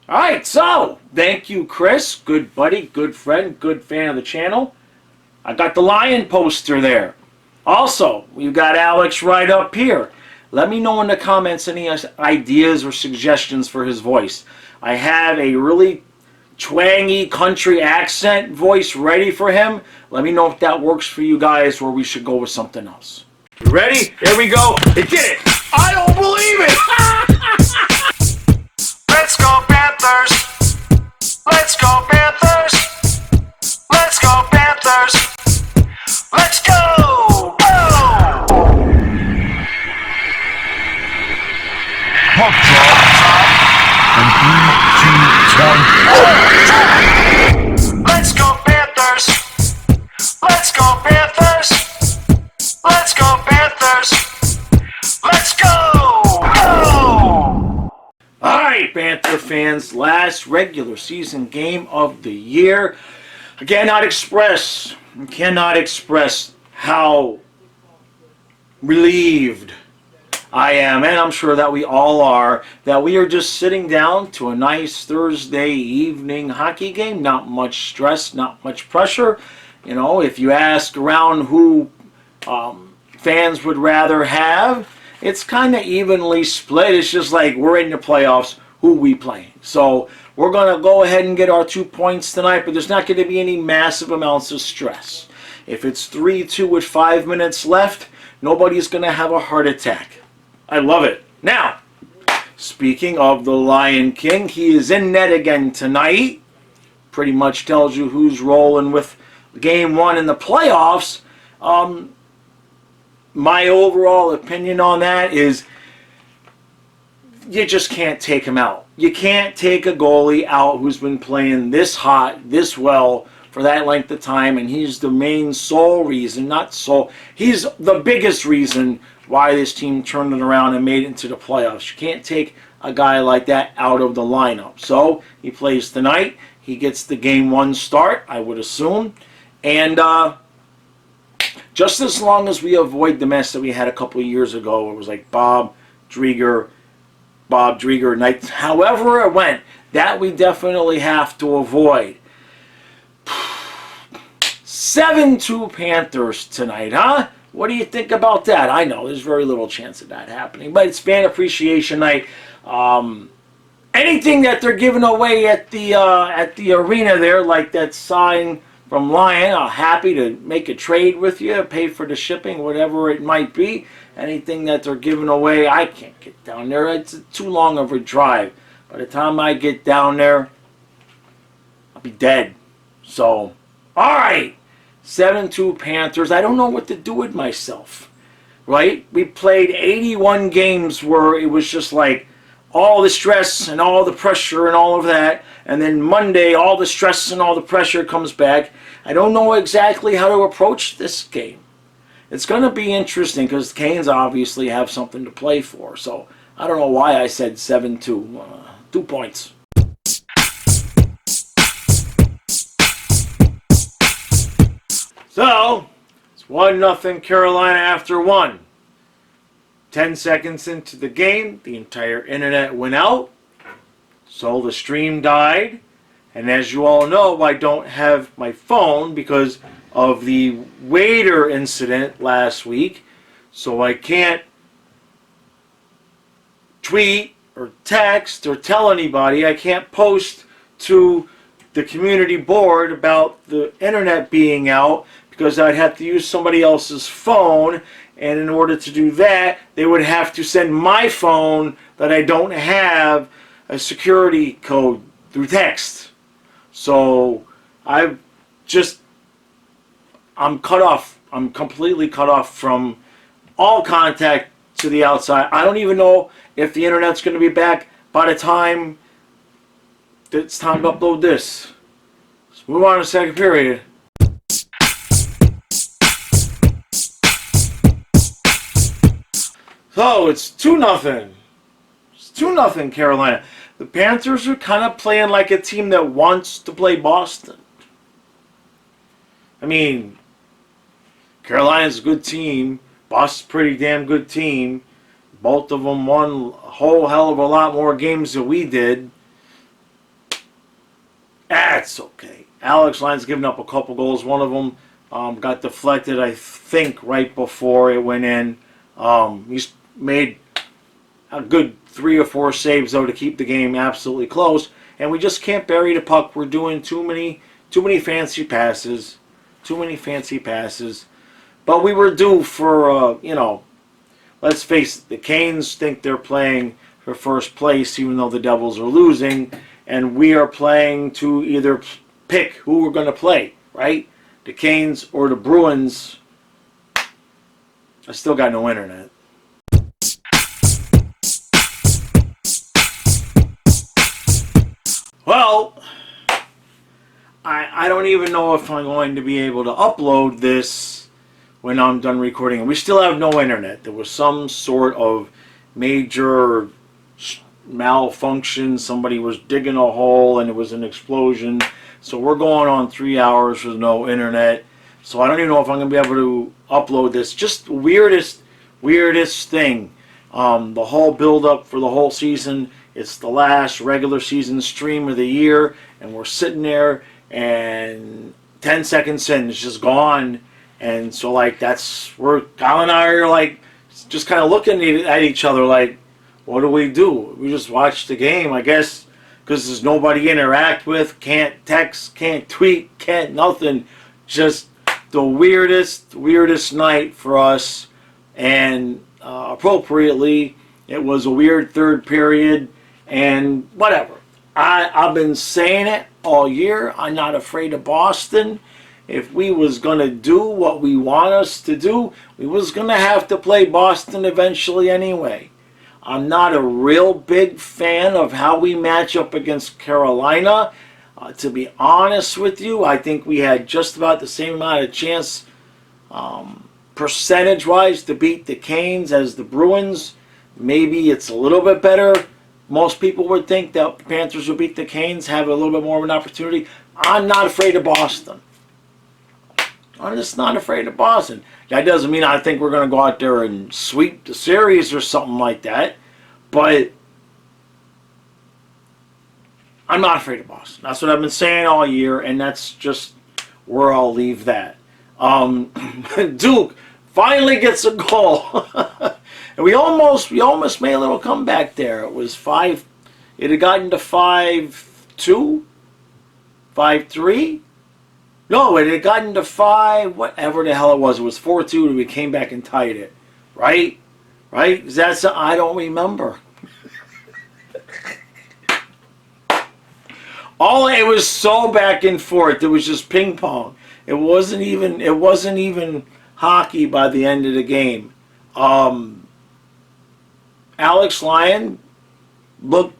All right, so thank you, Chris. Good buddy, good friend, good fan of the channel. I got the lion poster there. Also, we've got Alex right up here. Let me know in the comments any ideas or suggestions for his voice. I have a really twangy country accent voice ready for him. Let me know if that works for you guys or we should go with something else. You ready? Here we go. It did it. I don't believe it. Let's go Panthers! Let's go Panthers! Let's go Panthers! Let's go! Go! Puck drop. And 3, 2, 1. Let's go Panthers! Let's go Panthers! Let's go Panthers! Let's go! Go! Alright, Panther fans, last regular season game of the year. I cannot express how relieved I am, and I'm sure that we all are, that we are just sitting down to a nice Thursday evening hockey game. Not much stress, not much pressure. You know, if you ask around who fans would rather have, it's kind of evenly split. It's just like we're in the playoffs, who we playing. So we're going to go ahead and get our 2 points tonight, but there's not going to be any massive amounts of stress. If it's 3-2 with 5 minutes left, nobody's going to have a heart attack. I love it. Now, speaking of the Lion King, he is in net again tonight. Pretty much tells you who's rolling with game one in the playoffs. My overall opinion on that is you just can't take him out. You can't take a goalie out who's been playing this hot, this well for that length of time, and he's the main sole reason, he's the biggest reason why this team turned it around and made it into the playoffs. You can't take a guy like that out of the lineup. So he plays tonight. He gets the game one start, I would assume. And just as long as we avoid the mess that we had a couple of years ago, it was like Bob Drieger, Knight, however it went, that we definitely have to avoid. 7-2 Panthers tonight, huh? What do you think about that? I know there's very little chance of that happening, but it's fan appreciation night. Anything that they're giving away at the arena there, like that sign from Lion, I'm happy to make a trade with you, pay for the shipping, whatever it might be. Anything that they're giving away, I can't get down there. It's too long of a drive. By the time I get down there, I'll be dead. So, all right. 7-2 Panthers. I don't know what to do with myself, right? We played 81 games where it was just like all the stress and all the pressure and all of that. And then Monday, all the stress and all the pressure comes back. I don't know exactly how to approach this game. It's going to be interesting because the Canes obviously have something to play for. So I don't know why I said 7-2. 2 points. So, it's 1-0 Carolina after 1. 10 seconds into the game, the entire internet went out. So the stream died. And as you all know, I don't have my phone because of the waiter incident last week. So I can't tweet or text or tell anybody. I can't post to the community board about the internet being out because I'd have to use somebody else's phone, and in order to do that, they would have to send my phone that I don't have a security code through text. So I'm cut off. I'm completely cut off from all contact to the outside. I don't even know if the internet's going to be back by the time it's time to upload this. Let's move on to the second period. So it's 2-0. It's 2-0 Carolina. The Panthers are kind of playing like a team that wants to play Boston. I mean, Carolina's a good team. Boston's a pretty damn good team. Both of them won a whole hell of a lot more games than we did. That's okay. Alex Lyon's given up a couple goals. One of them got deflected, I think, right before it went in. He's made a good 3 or 4 saves, though, to keep the game absolutely close. And we just can't bury the puck. We're doing too many fancy passes. Too many fancy passes. But we were due for, let's face it, the Canes think they're playing for first place, even though the Devils are losing. And we are playing to either pick who we're going to play, right? The Canes or the Bruins. I still got no internet. Well, I don't even know if I'm going to be able to upload this when I'm done recording. We still have no internet. There was some sort of major malfunction. Somebody was digging a hole and it was an explosion. So we're going on 3 hours with no internet. So I don't even know if I'm going to be able to upload this. Just weirdest thing. The whole build-up for the whole season. It's the last regular season stream of the year, and we're sitting there, and 10 seconds in, it's just gone. And so, like, Kyle and I are, like, just kind of looking at each other like, what do? We just watch the game, I guess, because there's nobody to interact with, can't text, can't tweet, can't nothing. Just the weirdest night for us, and appropriately, it was a weird third period. And whatever. I've been saying it all year. I'm not afraid of Boston. If we was going to do what we want us to do, we was going to have to play Boston eventually anyway. I'm not a real big fan of how we match up against Carolina. To be honest with you, I think we had just about the same amount of chance percentage-wise to beat the Canes as the Bruins. Maybe it's a little bit better. Most people would think that the Panthers would beat the Canes, have a little bit more of an opportunity. I'm not afraid of Boston. I'm just not afraid of Boston. That doesn't mean I think we're going to go out there and sweep the series or something like that. But I'm not afraid of Boston. That's what I've been saying all year, and that's just where I'll leave that. Duke finally gets a goal. And we almost made a little comeback there. It was 5. It had gotten to 5-2, 5-3. No, it had gotten to 5. Whatever the hell it was. It was 4-2, and we came back and tied it. Right? Right? I don't remember. It was so back and forth. It was just ping pong. It wasn't even hockey by the end of the game. Alex Lyon looked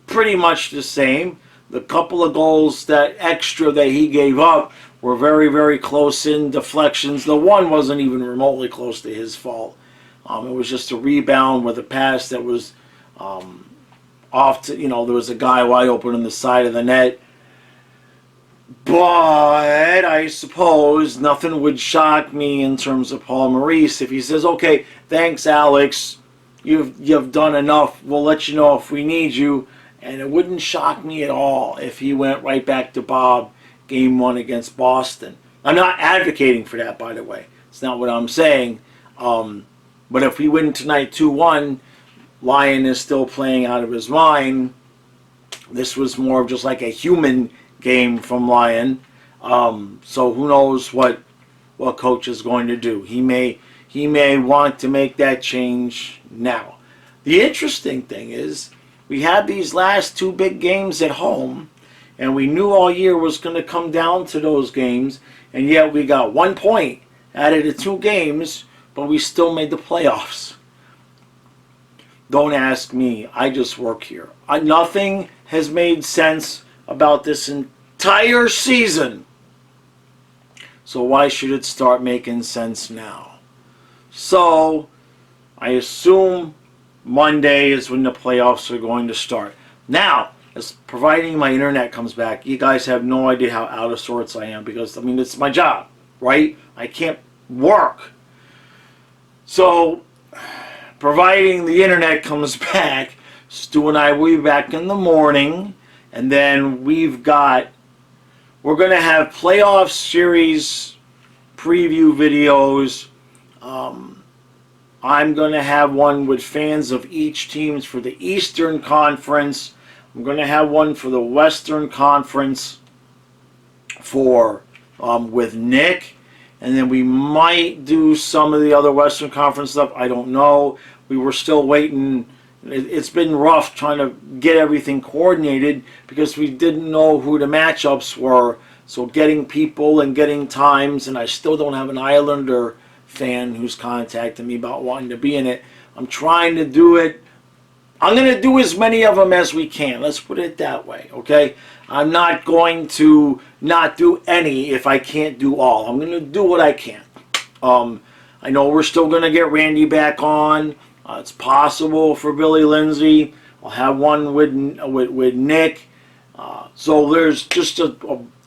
pretty much the same. The couple of goals that he gave up were very, very close in deflections. The one wasn't even remotely close to his fault. It was just a rebound with a pass that was off to, there was a guy wide open on the side of the net. But I suppose nothing would shock me in terms of Paul Maurice if he says, okay, thanks, Alex. You've done enough. We'll let you know if we need you. And it wouldn't shock me at all if he went right back to Bob game 1 against Boston. I'm not advocating for that, by the way. It's not what I'm saying. But if we win tonight 2-1, Lyon is still playing out of his mind. This was more of just like a human game from Lyon. So who knows what coach is going to do. He may want to make that change now. The interesting thing is we had these last 2 big games at home, and we knew all year was going to come down to those games, and yet we got 1 point out of the 2 games, but we still made the playoffs. Don't ask me. I just work here. Nothing has made sense about this entire season. So why should it start making sense now? So I assume Monday is when the playoffs are going to start. Now, as providing my internet comes back, you guys have no idea how out of sorts I am because, it's my job, right? I can't work. So, providing the internet comes back, Stu and I will be back in the morning, And then we're going to have playoff series preview videos. I'm going to have one with fans of each teams for the Eastern Conference. I'm going to have one for the Western Conference with Nick. And then we might do some of the other Western Conference stuff. I don't know. We were still waiting. It's been rough trying to get everything coordinated because we didn't know who the matchups were. So getting people and getting times, and I still don't have an Islander fan who's contacted me about wanting to be in it. I'm trying to do it. I'm going to do as many of them as we can. Let's put it that way, okay? I'm not going to not do any if I can't do all. I'm going to do what I can. I know we're still going to get Randy back on. It's possible for Billy Lindsay. I'll have one with Nick. So there's just a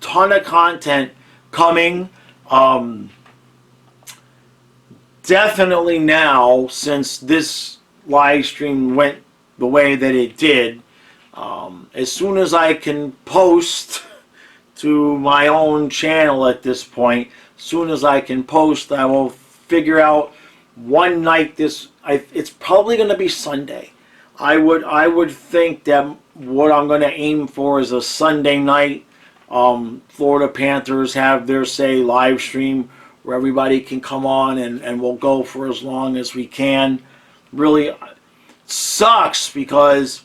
ton of content coming. Definitely now, since this live stream went the way that it did, as soon as I can post to my own channel at this point, as soon as I can post, I will figure out one night it's probably going to be Sunday. I would think that what I'm going to aim for is a Sunday night. Florida Panthers have their live stream where everybody can come on and we'll go for as long as we can. Really sucks because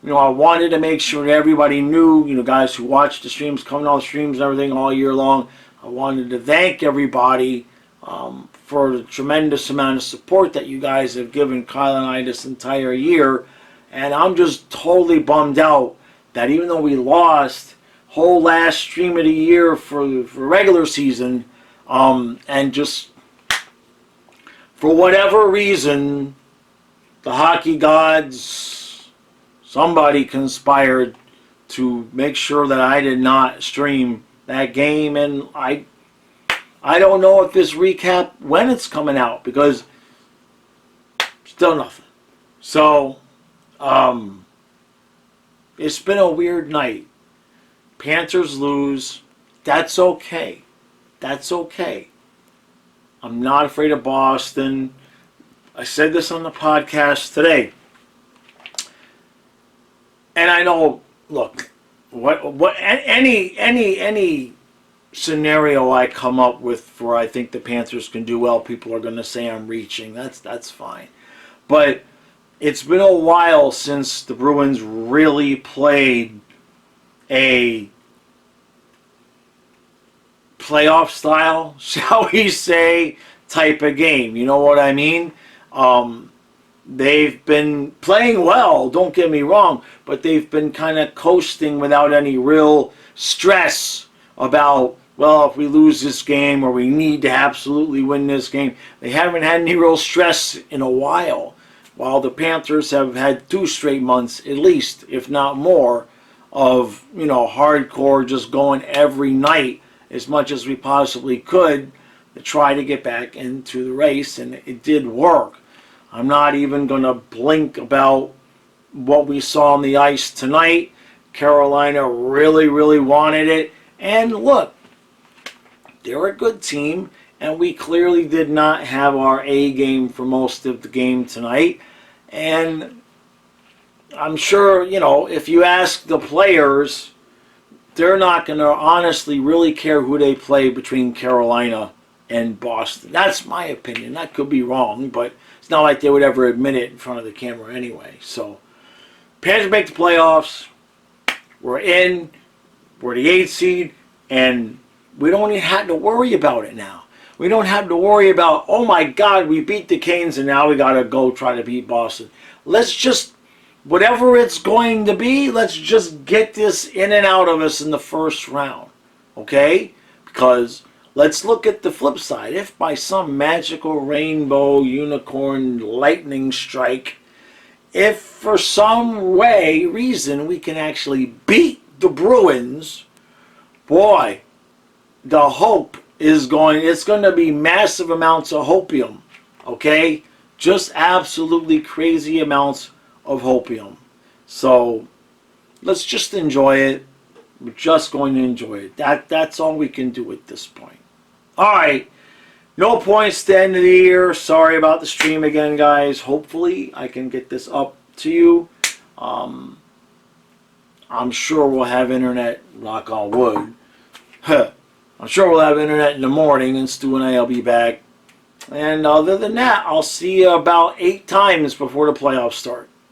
I wanted to make sure that everybody knew, guys who watch the streams, coming on the streams and everything all year long. I wanted to thank everybody for the tremendous amount of support that you guys have given Kyle and I this entire year. And I'm just totally bummed out that even though we lost whole last stream of the year for regular season, and just for whatever reason, the hockey gods, somebody conspired to make sure that I did not stream that game, and I don't know if this recap, when it's coming out, because still nothing. So, it's been a weird night. Panthers lose. That's okay. That's okay. I'm not afraid of Boston. I said this on the podcast today. And I know, look, any scenario I come up with where I think the Panthers can do well, people are going to say I'm reaching. That's fine. But it's been a while since the Bruins really played a playoff style, shall we say, type of game. You know what I mean? They've been playing well, don't get me wrong, but they've been kind of coasting without any real stress about, well, if we lose this game or we need to absolutely win this game. They haven't had any real stress in a while the Panthers have had 2 straight months, at least, if not more, of, hardcore just going every night as much as we possibly could to try to get back into the race, and it did work. I'm not even going to blink about what we saw on the ice tonight. Carolina really, really wanted it. And look, they're a good team, and we clearly did not have our A game for most of the game tonight. And I'm sure, if you ask the players, they're not going to honestly really care who they play between Carolina and Boston. That's my opinion. That could be wrong, but it's not like they would ever admit it in front of the camera anyway. So, Panthers make the playoffs. We're in. We're the 8th seed, and we don't even have to worry about it now. We don't have to worry about, oh my God, we beat the Canes, and now we got to go try to beat Boston. Let's just, whatever it's going to be, let's just get this in and out of us in the first round. Okay? Because let's look at the flip side. If by some magical rainbow unicorn lightning strike, if for some reason we can actually beat the Bruins, boy, the hope is it's going to be massive amounts of hopium. Okay? Just absolutely crazy amounts of hopium. So, let's just enjoy it. We're just going to enjoy it. That's all we can do at this point. All right. No points to the end of the year. Sorry about the stream again, guys. Hopefully, I can get this up to you. I'm sure we'll have internet, knock on wood. I'm sure we'll have internet in the morning, and Stu and I will be back. And other than that, I'll see you about 8 times before the playoffs start.